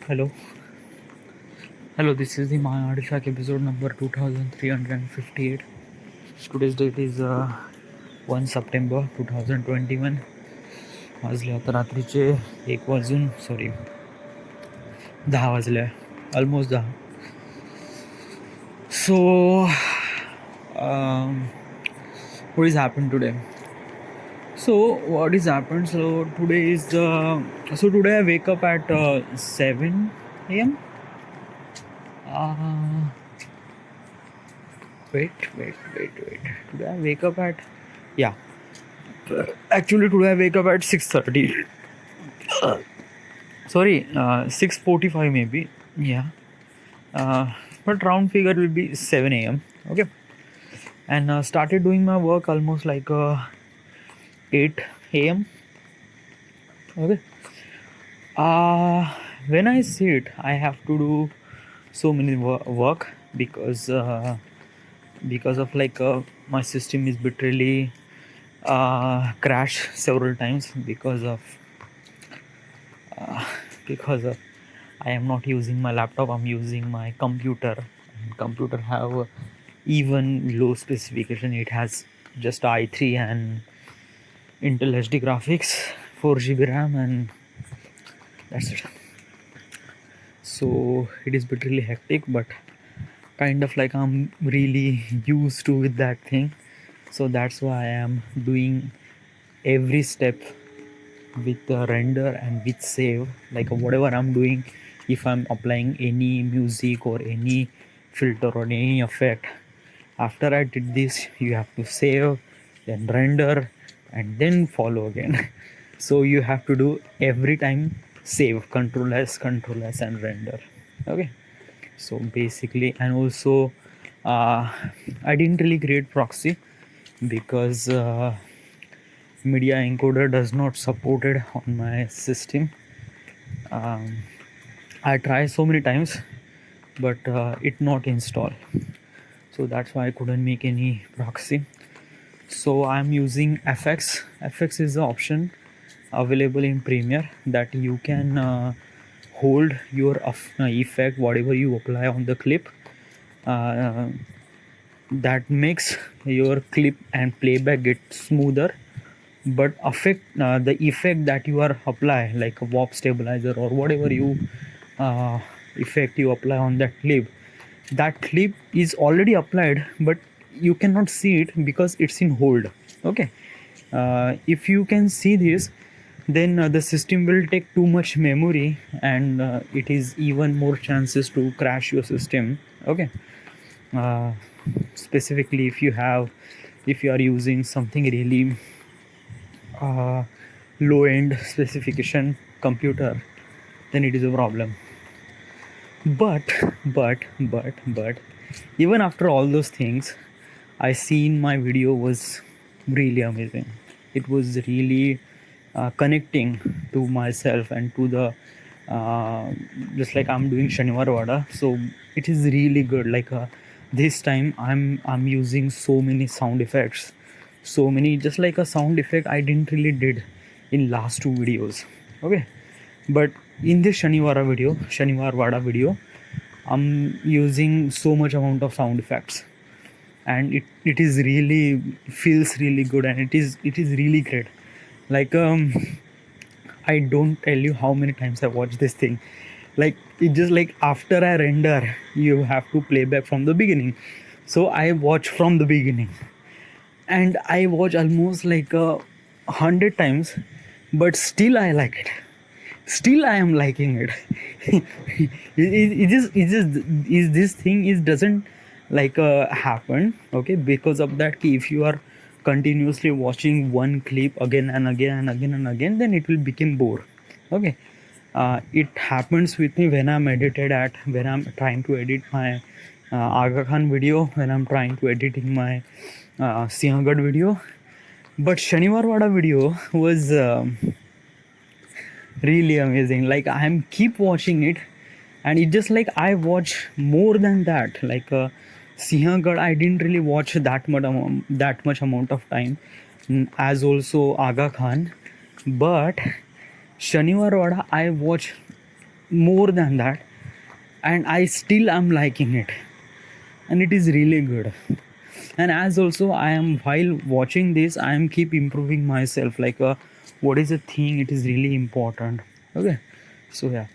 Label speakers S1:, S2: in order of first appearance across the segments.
S1: Hello. Hello, this is the My Artifact episode number 2358. Today's date is 1 September 2021. वाजले आता रात्रीचे 1 वाजून 10 वाजले, almost 10. So, what is happened today? So, what is happened? So, today is today I wake up at 7 a.m. Wait. Today I wake up at actually today I wake up at 6:30. 6:45 maybe. But round figure will be 7 a.m. Okay, and started doing my work almost like 8 a.m. Okay. When I sit, I have to do so many work because of like my system is literally crashed several times because of I am not using my laptop, I'm using my computer, and computer have even low specification. It has just i3 and Intel HD graphics, 4GB RAM, and that's it. So it is literally hectic, but kind of like I'm really used to with that thing. So that's why I am doing every step with the render and with save. Like whatever I'm doing, if I'm applying any music or any filter or any effect, after I did this, you have to save, then render, and then follow again. So you have to do every time save, Ctrl+S, and render. Okay. So basically, and also I didn't really create proxy because media encoder does not support it on my system. I tried so many times, but it not install. So that's why I couldn't make any proxy. So I'm using FX. FX is the option available in Premiere that you can hold your effect, whatever you apply on the clip, that makes your clip and playback get smoother, but affect the effect that you are apply, like a warp stabilizer or whatever you effect you apply on that clip is already applied, but you cannot see it because it's in hold. Okay. If you can see this, then the system will take too much memory, and it is even more chances to crash your system. Okay. Specifically if you are using something really low end specification computer, then it is a problem. But even after all those things, I seen my video was really amazing. It was really connecting to myself and to the just like I'm doing Shaniwar Wada, so it is really good. Like this time I'm using so many sound effects, so many, just like a sound effect I didn't really did in last two videos. Okay, but in this Shaniwar Wada video, I'm using so much amount of sound effects, and it is really feels really good, and it is really great. Like I don't tell you how many times I watched this thing. Like it just like after I render, you have to play back from the beginning. So I watch from the beginning, and I watch almost like 100 times, but still I like it. Still I am liking it. This thing is doesn't like happen. Okay, because of that, if you are continuously watching one clip again and again, then it will become bore. Okay. It happens with me when I'm trying to edit my Aga Khan video, when I'm trying to editing my Sinhagad video. But Shaniwar Wada video was really amazing. Like I'm keep watching it, and it just like I watch more than that. Like Sinhagad, I didn't really watch that much amount of time, as also Aga Khan, but Shaniwar Wada I watch more than that, and I still am liking it, and it is really good. And as also I am, while watching this, I am keep improving myself, like what is the thing, it is really important. Okay, so yeah,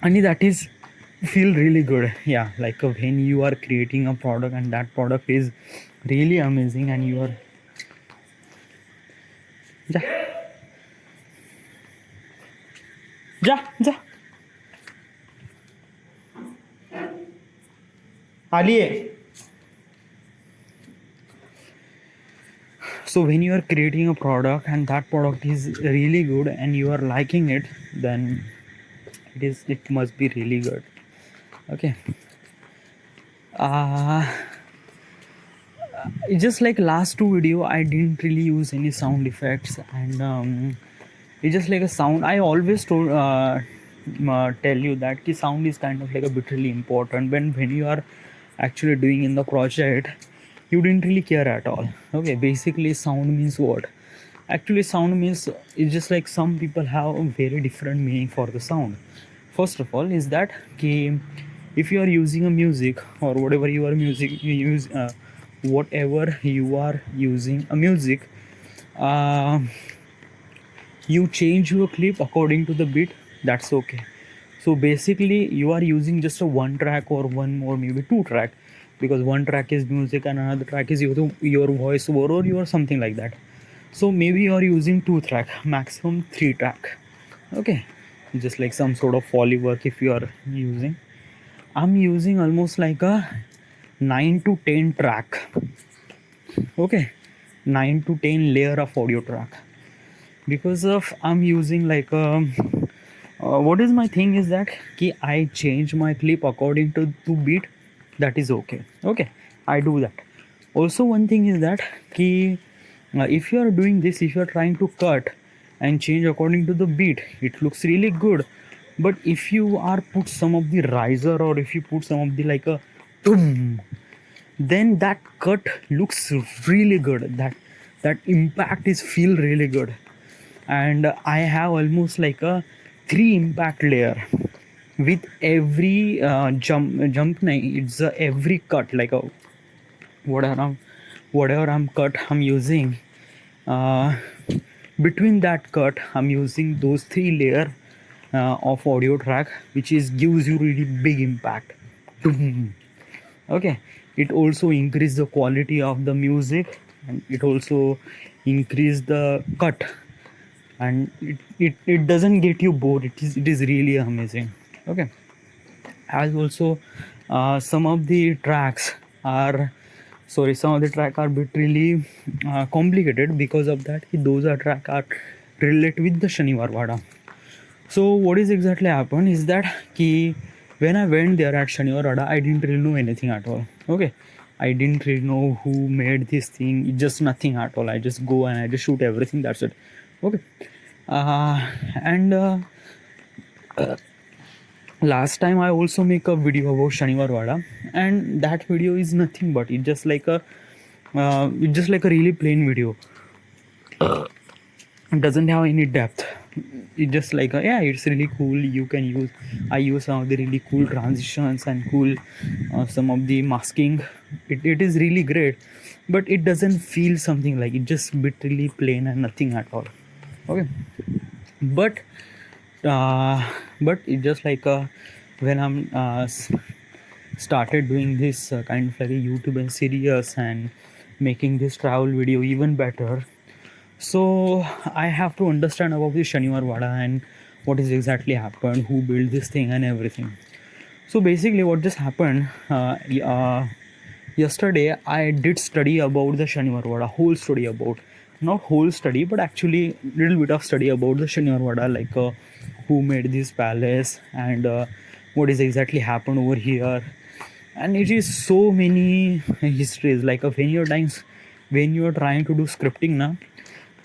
S1: and that is feel really good. Yeah, like when you are creating a product and that product is really amazing, and you are, ja ja ja आलिए. So when you are creating a product and that product is really good and you are liking it, then it must be really good. Okay, uh just like last two video, I didn't really use any sound effects, and it's just like a sound. I always tell you that the sound is kind of like a bit really important when you are actually doing in the project. You didn't really care at all. Okay, basically sound means what? Actually sound means, it's just like some people have a very different meaning for the sound. First of all is that if you are using a music or whatever you are music you use, whatever you are using a music, uh, you change your clip according to the beat, that's okay. So basically you are using just a one track or one or maybe two track, because one track is music and another track is your voice over or your something like that. So maybe you are using two track, maximum three track. Okay, just like some sort of foley work if you are using. I'm using almost like a 9 to 10 track. Okay, 9 to 10 layer of audio track, because of I'm using like what is my thing is that I change my clip according to beat, that is okay. Okay, I do that. Also one thing is that if you are doing this, if you are trying to cut and change according to the beat, it looks really good. But if you are put some of the riser, or if you put some of the like a boom, then that cut looks really good, that impact is feel really good. And I have almost like a 3 impact layer with every jump it's every cut, like a whatever I'm cut I'm using, uh, between that cut I'm using those 3 layer of audio track, which is gives you really big impact. Okay, it also increase the quality of the music, and it also increase the cut, and it doesn't get you bored. It is really amazing. Okay, as also some of the tracks are, sorry, some of the track are bit really complicated, because of that those are track are related with the Shaniwar Wada. So what is exactly happened is that when I went there at Shaniwar Wada, I didn't really know anything at all. Okay, I didn't really know who made this thing. It just nothing at all. I just go and I just shoot everything. That's it. Okay, and last time I also make a video about Shaniwar Wada, and that video is nothing but it's just like a really plain video. It doesn't have any depth. It's just like yeah, it's really cool. You can use, I use some of the really cool transitions and cool some of the masking. It is really great, but it doesn't feel something like it, just bit really plain and nothing at all. Okay, but uh, but it's just like when I'm started doing this kind of like a YouTube and series and making this travel video even better. So I have to understand about the Shaniwar Wada and what is exactly happened, who built this thing and everything. So basically what just happened, yesterday I did study about the Shaniwar Wada, whole study about, not whole study, but actually little bit of study about the Shaniwar Wada, like who made this palace and what is exactly happened over here. And it is so many histories, like when you're trying to do scripting now,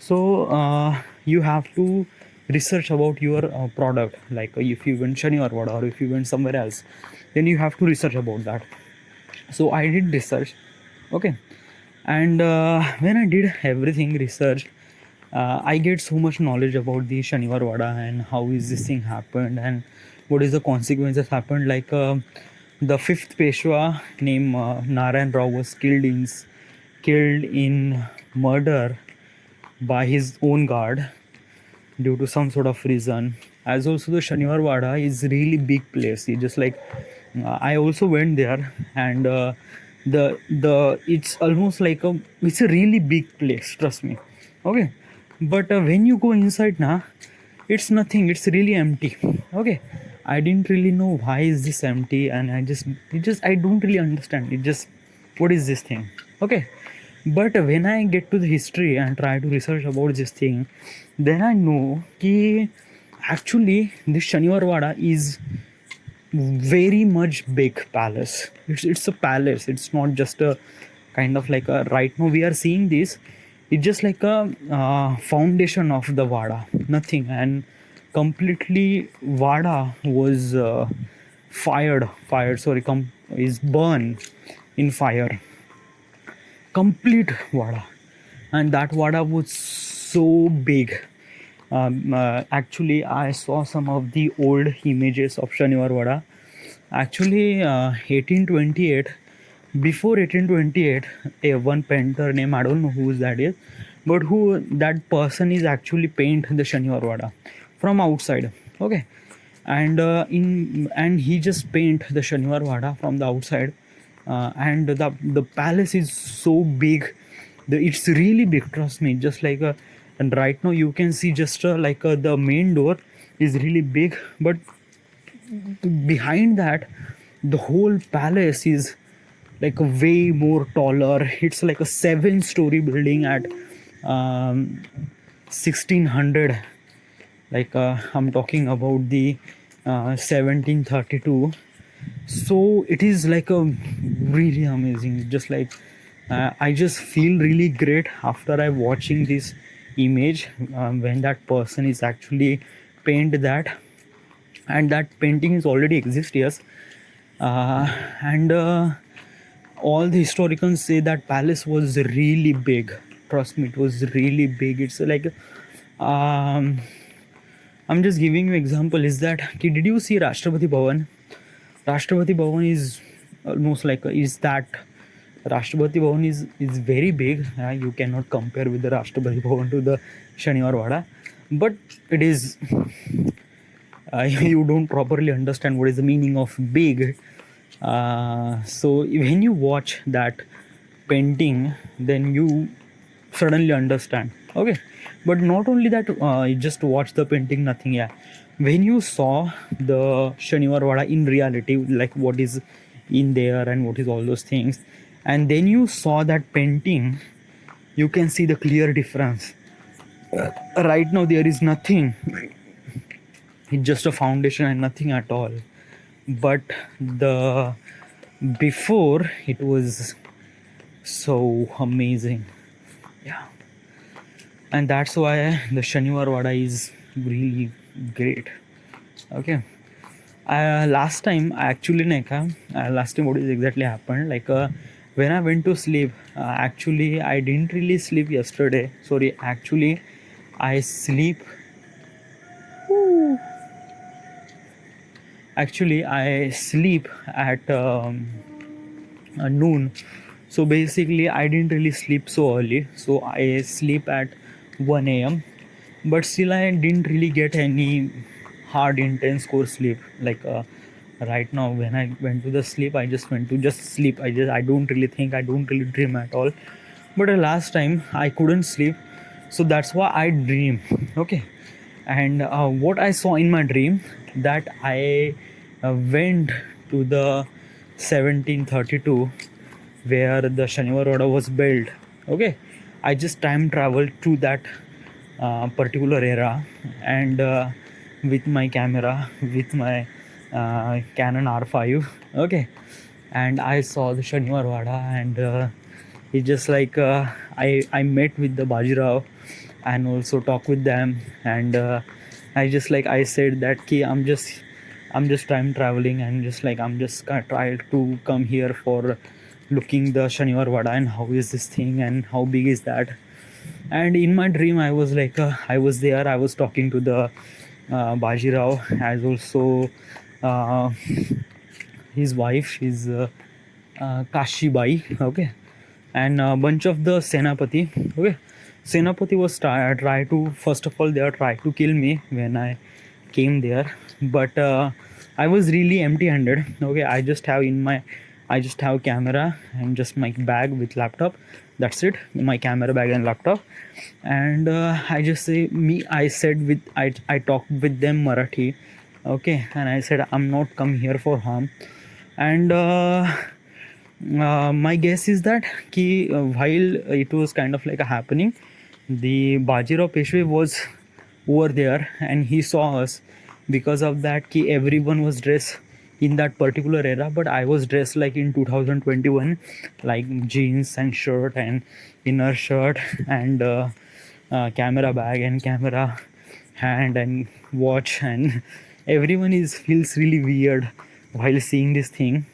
S1: so you have to research about your product, like if you went Shani or what, or if you went somewhere else, then you have to research about that. So I did research. Okay, and when I did everything research, I get so much knowledge about the Shaniwar Wada and how is this thing happened and what is the consequences happened. Like the fifth Peshwa named Narayan Rao was killed in murder by his own guard due to some sort of reason. As also the Shaniwar Wada is really big place. It just like I also went there, and the it's almost like it's a really big place. Trust me. Okay, but when you go inside now, it's nothing. It's really empty. Okay, I didn't really know why is this empty, and I don't really understand. It just what is this thing? Okay, but when I get to the history and try to research about this thing, then I know that actually this Shaniwar Wada is very much big palace. It's a palace. It's not just a kind of like a right now we are seeing this. It's just like a foundation of the Wada, nothing, and completely Wada was fired. Sorry, is burned in fire. Complete Wada, and that Wada was so big. Actually, I saw some of the old images of Shaniwar Wada. Actually, 1828, before 1828, one painter named, I don't know who that is, but who that person is actually paint the Shaniwar Wada from outside. Okay, and he just paint the Shaniwar Wada from the outside, and the palace is so big. It's really big, trust me. Just like and right now you can see just like the main door is really big, but behind that the whole palace is like a way more taller. It's like a 7-story building at 1600. Like I'm talking about the 1732. So it is like a really amazing. Just like I just feel really great after I watching this image when that person is actually paint that, and that painting is already exist, yes. And all the historians say that palace was really big. Trust me, it was really big. It's like um, I'm just giving you example. Is that did you see Rashtrapati Bhavan? Rashtrapati Bhavan is almost like is that Rashtrapati Bhavan is very big. You cannot compare with the Rashtrapati Bhavan to the Shaniwar Wada, but it is you don't properly understand what is the meaning of big. So when you watch that painting, then you suddenly understand. Okay, but not only that, you just watch the painting, nothing. Yeah, when you saw the Shaniwar Wada in reality, like what is in there and what is all those things, and then you saw that painting, you can see the clear difference. Right now there is nothing. It's just a foundation and nothing at all. But the before, it was so amazing. Yeah, and that's why the Shaniwar Wada is really great. Okay, last time actually last time what is exactly happened, like when I went to sleep, actually I didn't really sleep yesterday. Sorry, actually I sleep. Actually I sleep at noon. So basically I didn't really sleep so early, so I sleep at 1 a.m. But still I didn't really get any hard intense core sleep. Like right now when I went to the sleep, I just went to just sleep. I don't really think, I don't really dream at all. But last time I couldn't sleep, so that's why I dream. Okay, and what I saw in my dream, that I went to the 1732 where the Shaniwar Wada was built. Okay, I just time traveled to that particular era, and with my camera, with my Canon R5. Okay, and I saw the Shaniwar Wada, and it's just like I met with the Bajirao and also talk with them, and I just like I said that ki I'm just time traveling, and just like I'm just try to come here for looking the Shaniwar Wada and how is this thing and how big is that. And in my dream I was like I was there, I was talking to the Bajirao, as also uh, his wife, she's Kashibai, okay, and a bunch of the Senapati, okay. Senapati was try to, first of all they are try to kill me when I came there, but I was really empty-handed, okay. I just have camera and just my bag with laptop. That's it, my camera bag and laptop. And I just say me. I said with I talked with them Marathi, okay, and I said I'm not come here for harm. And my guess is that while it was kind of like a happening, the Bajirao Peshwe was over there and he saw us. Because of that, everyone was dressed in that particular era, but I was dressed like in 2021, like jeans and shirt and inner shirt and camera bag and camera hand and watch, and everyone is feels really weird while seeing this thing.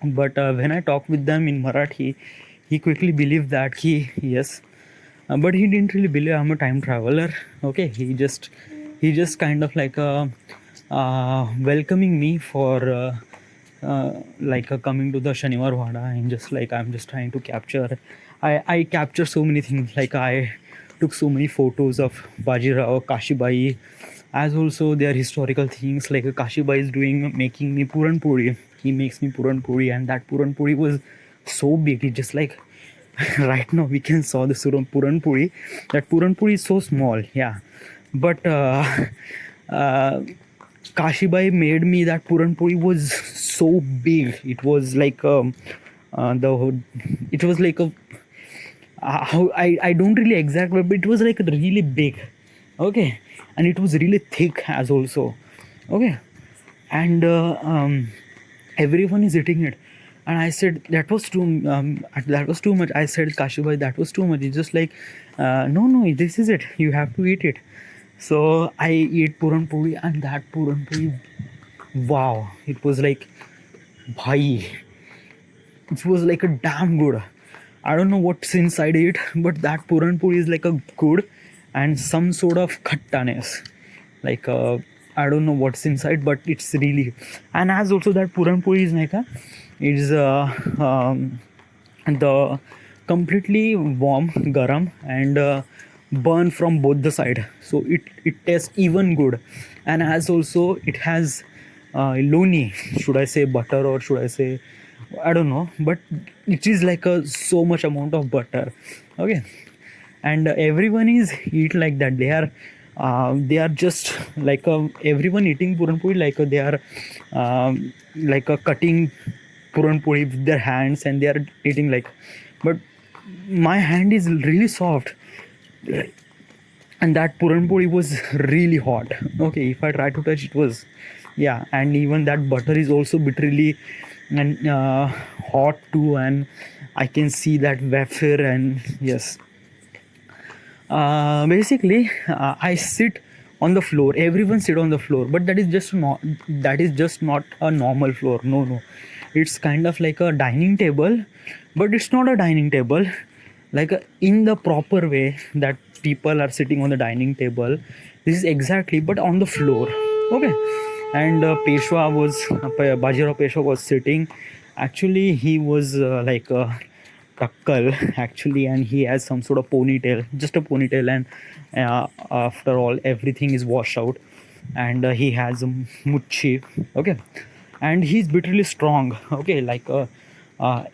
S1: But when I talked with them in Marathi, he quickly believed that yes, but he didn't really believe I'm a time traveler. Okay, he just kind of like welcoming me for coming to the Shaniwar Wada, and just like I'm just trying to capture. I capture so many things. Like I took so many photos of Bajirao, Kashibai, as also their historical things. Like Kashibai is doing making me Puran Puri. He makes me Puran Puri, and that Puran Puri was so big. It just like right now we can saw the Puran Puri. That Puran Puri is so small, yeah. But Kashibai made me that Puran Puri was so big. It was like the it was like a how I don't really exact, but it was like really big, okay, and it was really thick as also, okay, and everyone is eating it. And I said that was too much. I said, Kashibai, that was too much. It's just like no, this is it, you have to eat it. So I eat Puran Puri, and that Puran Puri, wow, it was like bhai, it was like a damn good. I don't know what's inside it, but that Puran Puri is like a good and some sort of khattanes. Like I don't know what's inside, but it's really. And as also that Puran Puri is like it's the completely warm, garam, and burn from both the side, so it tastes even good. And as also it has loni, should I say butter or should I say, I don't know, but it is like a so much amount of butter, okay. And everyone is eat like that. They are just like everyone eating Puran Puri like they are like cutting Puran Puri with their hands, and they are eating like. But my hand is really soft, and that Puran Puri was really hot. Okay, if I try to touch, it was, yeah, and even that butter is also bitterly and hot too, and I can see that wafer. And yes, basically I sit on the floor, everyone sit on the floor, but that is just not a normal floor. No, it's kind of like a dining table, but it's not a dining table like in the proper way that people are sitting on the dining table. This is exactly, but on the floor, okay. And Bajirao Peshwa was sitting. Actually he was like takkal actually, and he has some sort of ponytail, just a ponytail. And after all, everything is washed out, and he has a muchi, okay. And he's bitterly strong, okay. Like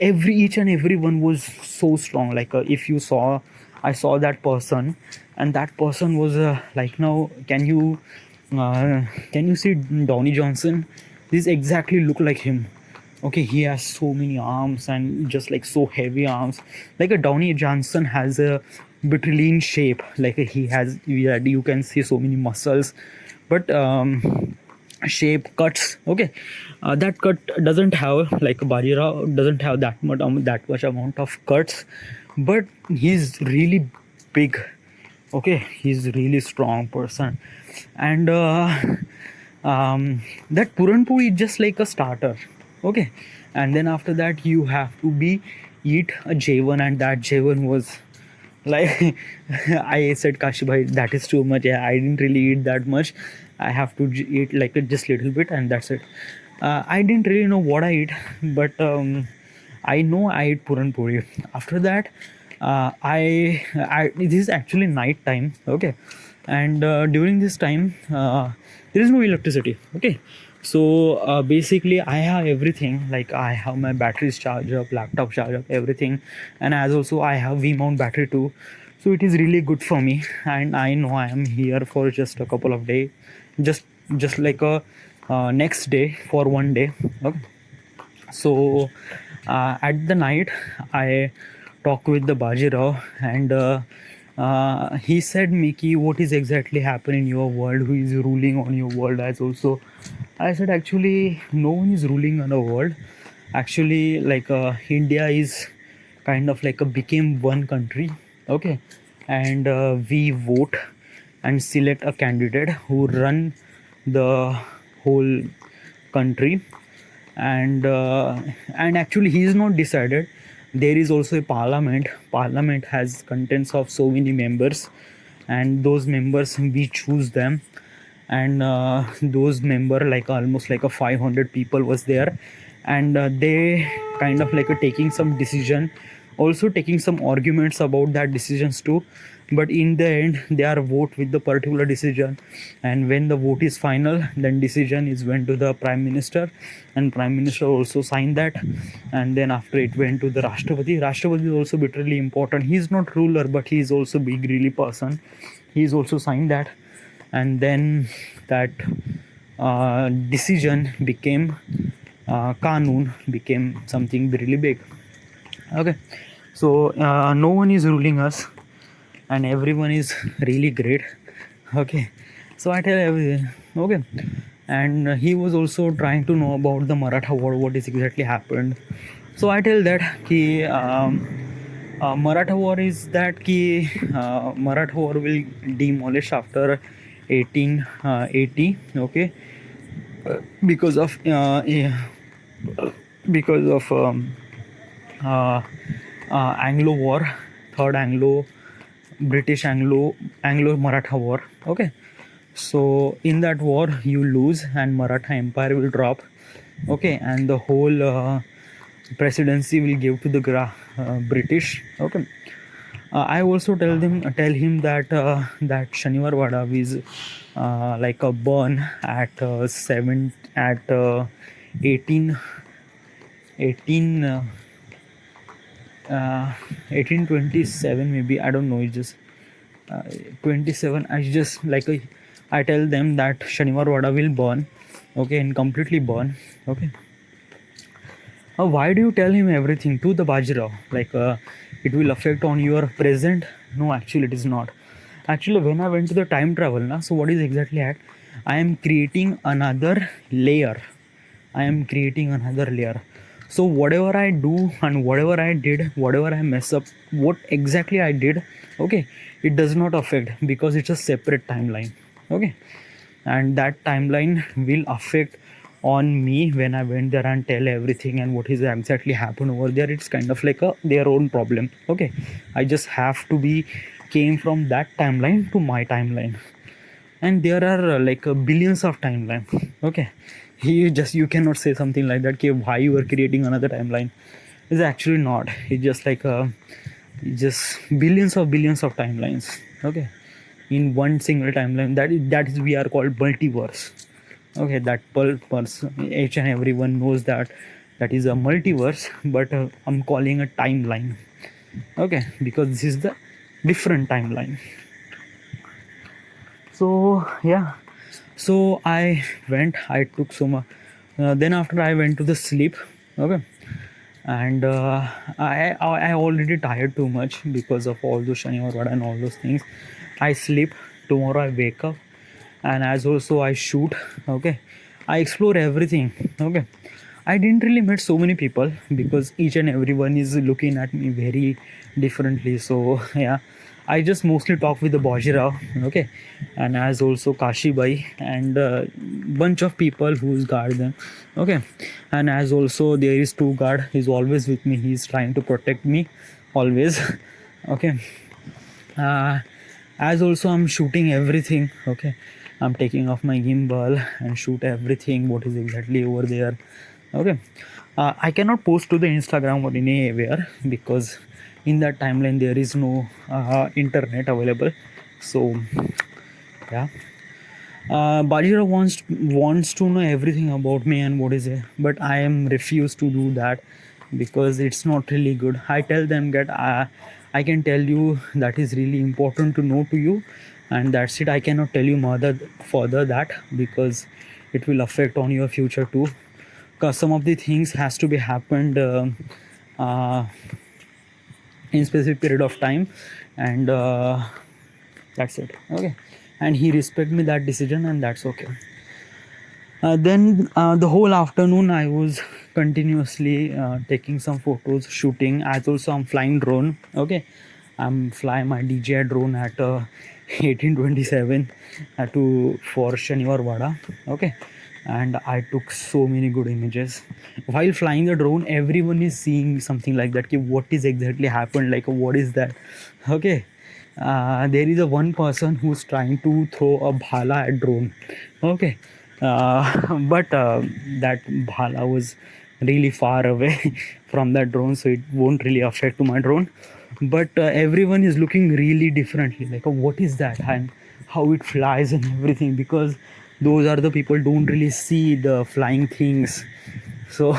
S1: each and every one was so strong. Like if you saw, I saw that person, and that person was like, now can you see Donnie Johnson? This exactly look like him, okay. He has so many arms and just like so heavy arms. Like a Donnie Johnson has a bit lean shape, like he has, yeah, you can see so many muscles, but shape cuts, okay. That cut doesn't have, like Bajirao doesn't have that much amount of cuts, but he's really big, okay. He's really strong person. And that Puran Puri is just like a starter, okay. And then after that you have to be eat a J1, and that J1 was Like I said, Kashi bhai, that is too much. Yeah, I didn't really eat that much. I have to eat like just little bit, and that's it. I didn't really know what I eat, but I know I ate puran puri. After that, this is actually night time. Okay, and during this time, there is no electricity. Okay, so basically I have everything. Like I have my batteries charged up, laptop charged up, everything, and as also I have V mount battery too. So it is really good for me, and I know I am here for just a couple of days, just just like a next day for one day. Okay, so at the night I talked with the Bajirao, and he said, Miki, what is exactly happening in your world, who is ruling on your world? As also I said, actually no one is ruling on the world. Actually, like India is kind of like a became one country. Okay, and we vote and select a candidate who run the whole country. And actually he is not decided. There is also a parliament has contents of so many members, and those members we choose them. And those member like almost like a 500 people was there, and they kind of like taking some decision, also taking some arguments about that decisions too. But in the end they are vote with the particular decision, and when the vote is final, then decision is went to the prime minister, and prime minister also signed that. And then after it went to the rashtrapati is also literally important. He is not ruler, but he is also big really person. He is also signed that. And then that decision became Kanun, became something really big. Okay, so no one is ruling us, and everyone is really great. Okay, so I tell everything. Okay, and he was also trying to know about the Maratha war, what is exactly happened. So I tell that ki Maratha war is that ki Maratha war will demolish after 1880. Okay, because of because of uh, Anglo war, third Anglo British Anglo Maratha war. Okay, so in that war you lose and Maratha Empire will drop. Okay, and the whole presidency will give to the British. Okay, I also tell him that that Shaniwar Wada is like a burn at 18 18 1827 maybe, I don't know. It's just 27. I tell them that Shaniwar Wada will burn. Okay, and completely burn. Okay, why do you tell him everything to the Bajirao? Like it will affect on your present? No, actually it is not. Actually, when I went to the time travel, so what is exactly at? I am creating another layer. I am creating another layer. So whatever I do and whatever I did, whatever I mess up, what exactly I did, okay, it does not affect because it's a separate timeline. Okay, and that timeline will affect on me when I went there and tell everything and what is exactly happened over there. It's kind of like their own problem. Okay, I just have to be came from that timeline to my timeline, and there are billions of timelines. Okay, you cannot say something like that. Okay, why you are creating another timeline? It's actually not. It's just like just billions of timelines. Okay, in one single timeline. That is we are called multiverse. Okay, that person, each and everyone knows that that is a multiverse, but I'm calling a timeline. Okay, because this is the different timeline. So yeah, so I took so much. Then after I went to the sleep. Okay, and I already tired too much because of all those Shaniwar Wada and all those things. I sleep. Tomorrow I wake up, and as also I shoot. Okay, I explore everything. Okay, I didn't really met so many people because each and everyone is looking at me very differently. So yeah, I just mostly talk with the Bajirao. Okay, and as also Kashi Bhai and bunch of people who's guard them. Okay, and as also there is two guard. He's always with me. He's trying to protect me always. Okay, As also I'm shooting everything. Okay, I'm taking off my gimbal and shoot everything what is exactly over there. Okay, I cannot post to the Instagram or anywhere because in that timeline there is no internet available. So yeah, Bajira wants to know everything about me and what is it, but I am refused to do that because it's not really good. I tell them that I can tell you that is really important to know to you, and that's it. I cannot tell you further that because it will affect on your future too. Because some of the things has to be happened uh, in specific period of time, and that's it. Okay, and he respect me that decision, and that's okay. Then the whole afternoon I was continuously taking some photos, shooting. As also I'm flying drone. Okay, I'm flying my DJI drone at 1827 to for Shaniwar Wada. Okay, and I took so many good images while flying the drone. Everyone is seeing something like that. Ki what is exactly happened? Like what is that? Okay, there is a one person who's trying to throw a bhala at drone. Okay, but that bhala was really far away from that drone, so it won't really affect to my drone. But everyone is looking really differently, like what is that and how it flies and everything, because those are the people don't really see the flying things. So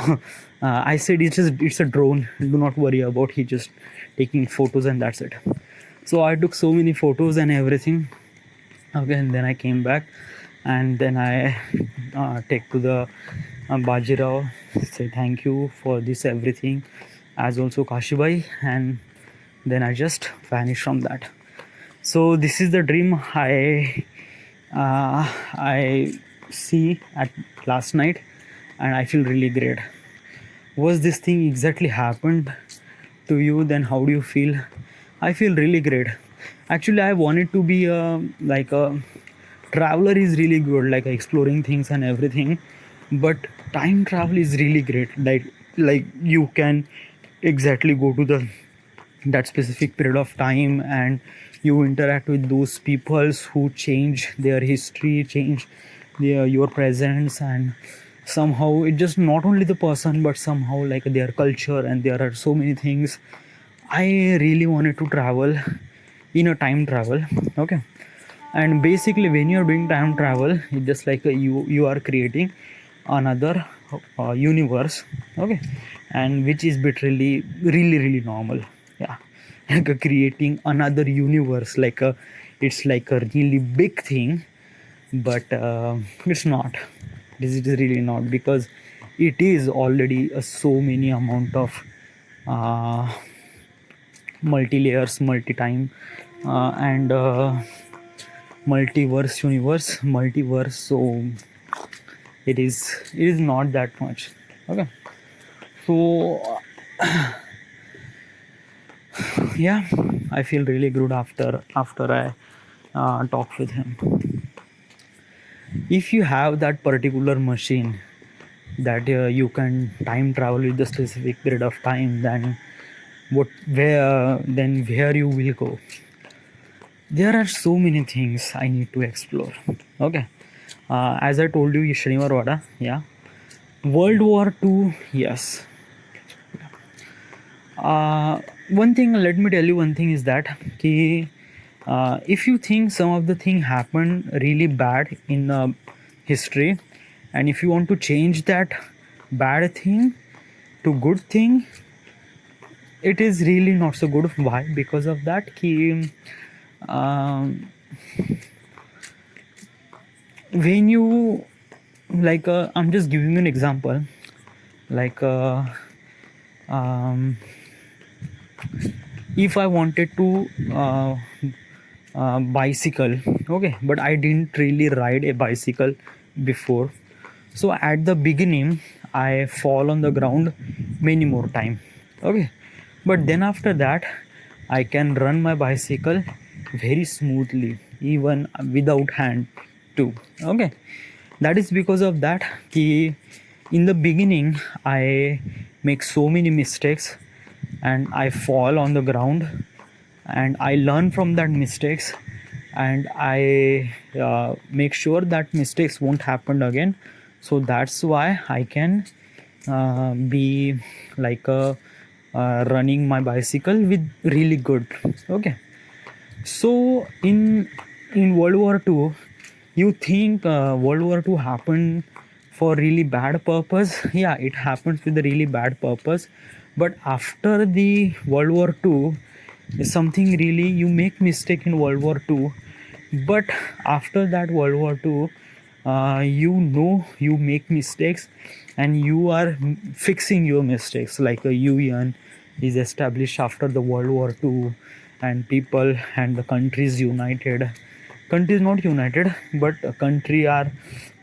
S1: I said it's a drone, do not worry about, he just taking photos and that's it. So I took so many photos and everything. Okay, and then I came back, and then I take to the Bajirao, say thank you for this everything, as also Kashibai, and then I just vanished from that. So this is the dream I see at last night, and I feel really great. Was this thing exactly happened to you? Then how do you feel? I feel really great. Actually, I wanted to be like a traveler is really good, like exploring things and everything, but time travel is really great. Like you can exactly go to the that specific period of time, and you interact with those peoples who change their history, change your presence, and somehow it just not only the person but somehow like their culture, and there are so many things. I really wanted to travel in a time travel. Okay, and basically when you're doing time travel, it's just like you are creating another universe. Okay, and which is bit really normal. Yeah, like creating another universe, like a it's like a really big thing, but it's not. This is really not, because it is already a so many amount of uh, multi layers, multi time, and multiverse. So it is not that much. Okay, so yeah, I feel really good after I talk with him. If you have that particular machine that you can time travel with the specific period of time, then where you will go? There are so many things I need to explore. Okay, as I told you, Shaniwar Wada, yeah. World War II, yes. One thing, let me tell you one thing is that if you think some of the thing happened really bad in history, and if you want to change that bad thing to good thing, it is really not so good. Why? Because of that um, when you like I'm just giving you an example, like um, if I wanted to bicycle, okay, but I didn't really ride a bicycle before, so at the beginning I fall on the ground many more time. Okay, but then after that I can run my bicycle very smoothly, even without hand too. Okay, that is because of that ki in the beginning I make so many mistakes and I fall on the ground, and I learn from that mistakes, and I make sure that mistakes won't happen again. So that's why I can be like running my bicycle with really good. Okay, so in World War II, you think World War II happened for really bad purpose? Yeah, it happens with a really bad purpose. But after the World War II, something really, you make mistake in World War II, but after that World War II, you know you make mistakes, and you are fixing your mistakes. Like a UN is established after the World War II, and people and the countries united. Countries not united, but a country are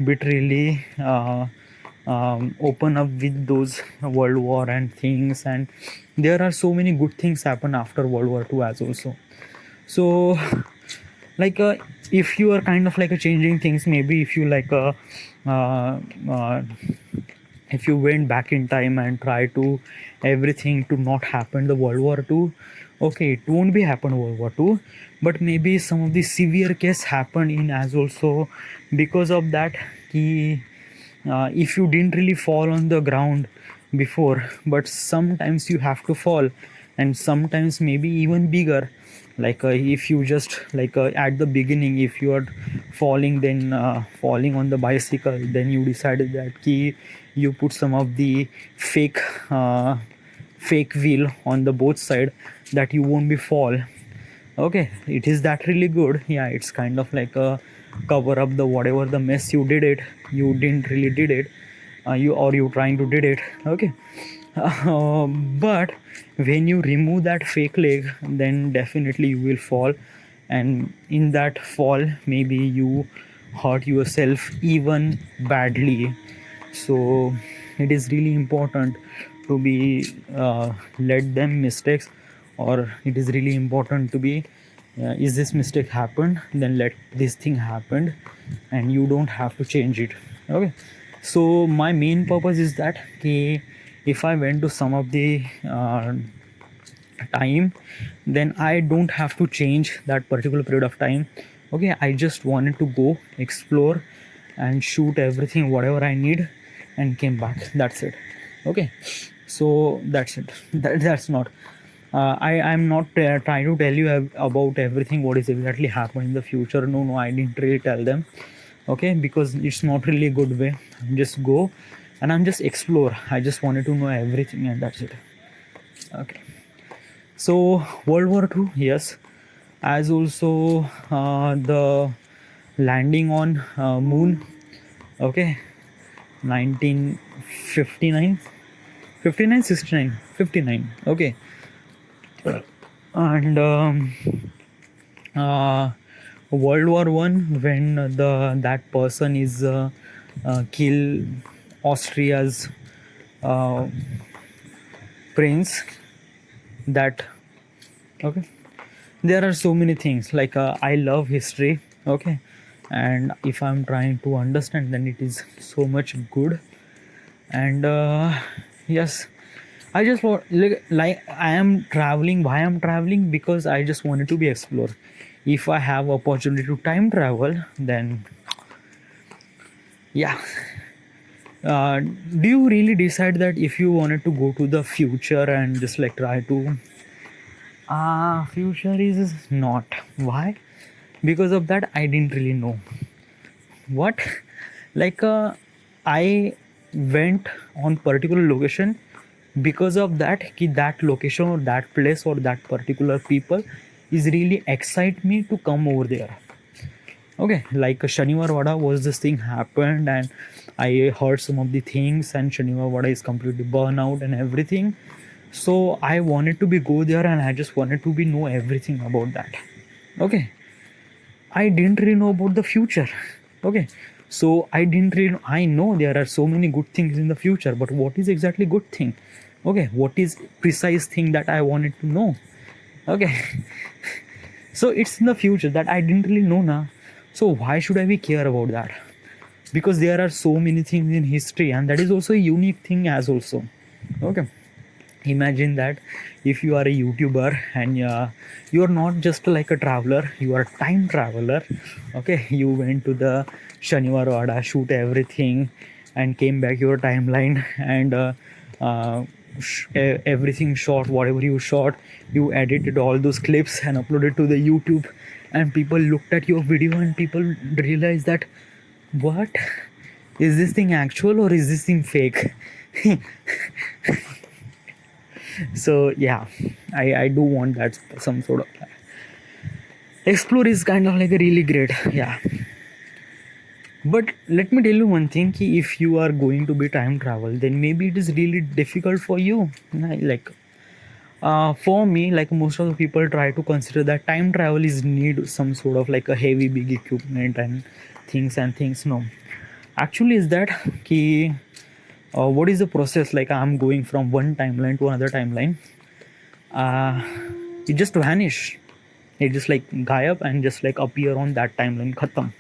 S1: bit really open up with those world war and things, and there are so many good things happen after World War II as also. So like if you are kind of like a changing things, maybe if you like uh, uh, if you went back in time and try to everything to not happen the World War II, okay, it won't be happen World War II, but maybe some of the severe case happen in as also. Because of that, ki, if you didn't really fall on the ground before, but sometimes you have to fall, and sometimes maybe even bigger. Like if you just like at the beginning, if you are falling, then falling on the bicycle, then you decided that key you put some of the fake uh, fake wheel on the both side, that you won't be fall. Okay, it is that really good. Yeah, it's kind of like a cover up the whatever the mess you did it, you didn't really did it, you or you trying to did it. Okay, but when you remove that fake leg, then definitely you will fall, and in that fall maybe you hurt yourself even badly. So it is really important to be let them mistakes, or it is really important to be is this mistake happened, then let this thing happen, and you don't have to change it. Okay, so my main purpose is that okay, if I went to some of the time, then I don't have to change that particular period of time. Okay, I just wanted to go explore and shoot everything whatever I need and came back. That's it. Okay, so that's it. That's not I'm not trying to tell you about everything what is exactly happening in the future. No, I didn't really tell them. Okay, because it's not really a good way. Just go and I'm just explore. I just wanted to know everything, and that's it. Okay, so World War II, yes, as also the landing on moon. Okay, 1959, 59, 69, 59. Okay, and uh, World War One, when the that person is kill Austria's uh, prince. That okay, there are so many things. Like I love history. Okay, and if I'm trying to understand, then it is so much good. And yes, I just want like I am traveling. Why I'm traveling? Because I just wanted to be explored. If I have opportunity to time travel, then yeah. Do you really decide that if you wanted to go to the future and just like try to future is not. Why? Because of that I didn't really know what. Like I went on particular location because of that ki that location or that place or that particular people is really excite me to come over there. Okay, like Shaniwar Wada was this thing happened, and I heard some of the things, and Shaniwar Wada is completely burnout and everything. So I wanted to be go there, and I just wanted to be know everything about that. Okay, I didn't really know about the future. Okay, so I didn't really know. I know there are so many good things in the future, but what is exactly good thing? Okay, what is precise thing that I wanted to know? Okay, so it's in the future that I didn't really know now. So why should I be care about that? Because there are so many things in history, and that is also a unique thing as also. Okay, Imagine that if you are a YouTuber and you are not just like a traveler, you are a time traveler. Okay, you went to the Shaniwar Wada, shoot everything, and came back your timeline, and uh, everything shot, whatever you shot, you edited all those clips and uploaded to the YouTube, and people looked at your video and people realized that, what is this thing actual or is this thing fake? So yeah, I do want that, some sort of explore is kind of like a really great, yeah. But let me tell you one thing, ki if you are going to be time travel, then maybe it is really difficult for you. Like for me, like most of the people try to consider that time travel is need some sort of like a heavy big equipment and things. No, actually is that ki what is the process, like I'm going from one timeline to another timeline, uh, it just vanish, it just like gayab and just like appear on that timeline, khatam.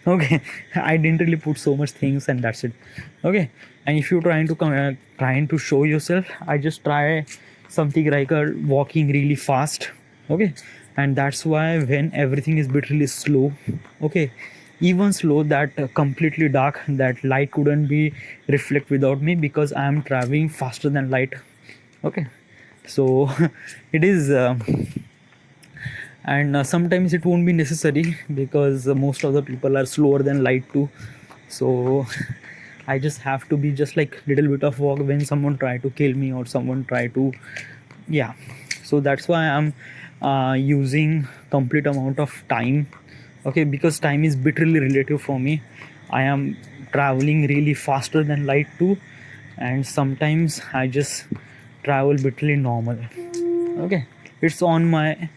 S1: Okay, I didn't really put so much things and that's it. Okay, and if you're trying to show yourself, I just try something like walking really fast. Okay, and that's why when everything is bit really slow, okay, even slow, that completely dark, that light couldn't be reflect without me because I am traveling faster than light. Okay, so it is and sometimes it won't be necessary because most of the people are slower than light too. So I just have to be just like little bit of walk when someone try to kill me or someone try to, yeah. So that's why I'm using complete amount of time. Okay, because time is literally relative for me. I am traveling really faster than light too, and sometimes I just travel literally normal. Okay, it's on my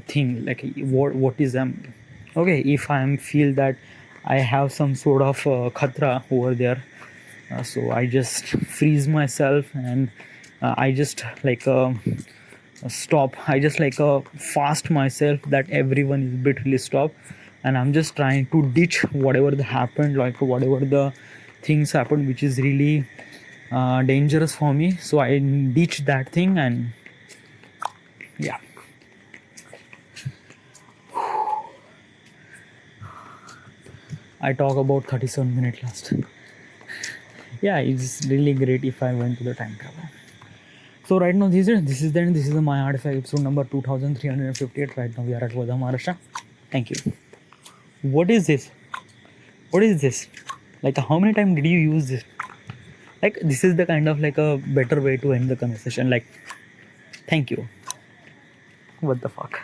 S1: thing, like what is okay, if I am feel that I have some sort of khatra over there, so I just freeze myself and I just like stop, I just like fast myself that everyone is literally stop, and I'm just trying to ditch whatever the happened, like whatever the things happened which is really dangerous for me, so I ditch that thing. And yeah, I talk about 37 minutes last. Yeah, it's really great if I went to the time travel. So right now this is the My Artifact episode number 2358. Right now we are at Wada, Maharashtra. Thank you. What is this? What is this? Like how many times did you use this? Like this is the kind of like a better way to end the conversation. Like thank you. What the fuck?